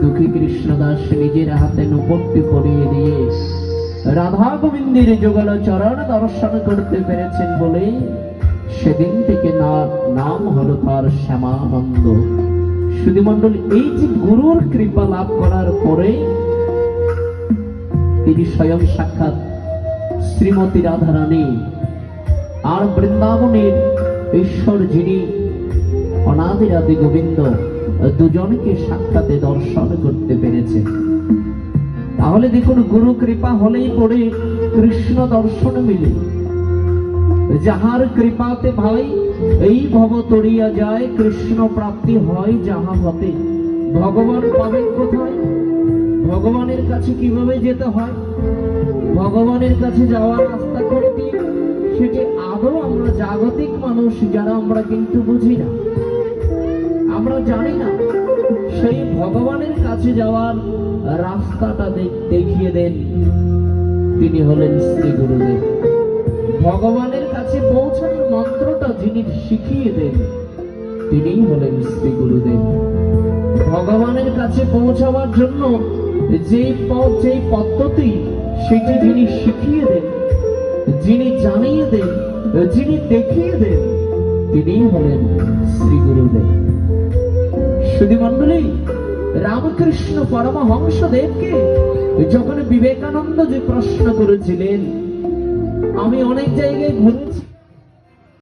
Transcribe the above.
দুঃখী কৃষ্ণদাস নিজের হাতে নূপুরটি পরিয়ে দিয়ে রাধা গোবিন্দের যুগল চরণ দর্শন করতে পেরেছেন বলে সেদিন থেকে নাম হলো তার শ্যামানন্দ। সুধী মণ্ডলী, এই যে গুরুর কৃপা লাভ করার পরে তিনি স্বয়ং সাক্ষাৎ শ্রীমতী রাধারানী আর বৃন্দাবনের ঈশ্বর যিনি অনাদি আদি গোবিন্দ দুজনকে সাক্ষাতে দর্শন করতে পেরেছে। তাহলে দেখুন, গুরু কৃপা হলেই পরে কৃষ্ণ দর্শন মিলে। যাহার কৃপাতে ভাই এই ভব তরিয়া যায়, কৃষ্ণ প্রাপ্তি হয় যাহা হতে। ভগবান পাবেন কোথায়? ভগবানের কাছে কিভাবে যেতে হয়, ভগবানের কাছে যাওয়ার রাস্তা করে দিই, সেটি আদৌ আমরা জাগতিক মানুষ যারা আমরা কিন্তু বুঝি না, আমরা জানি না। সেই ভগবানের কাছে যাওয়ার রাস্তাটা দেখিয়ে দেন তিনি হলেন শ্রী গুরুদেব। ভগবানের কাছে পৌঁছানোর মন্ত্রটা যিনি শিখিয়ে দেন তিনিই হলেন শ্রী গুরুদেব। ভগবানের কাছে পৌঁছাবার জন্য যেই পথ, যেই পদ্ধতি, সেটি যিনি শিখিয়ে দেন, যিনি জানিয়ে দেন, যিনি দেখিয়ে দেন তিনিই হলেন শ্রী গুরুদেব। সুধী মণ্ডলী, রামকৃষ্ণ পরমহংস দেবকে যখন বিবেকানন্দ যে প্রশ্ন করেছিলেন, আমি অনেক জায়গায় ঘুরেছি,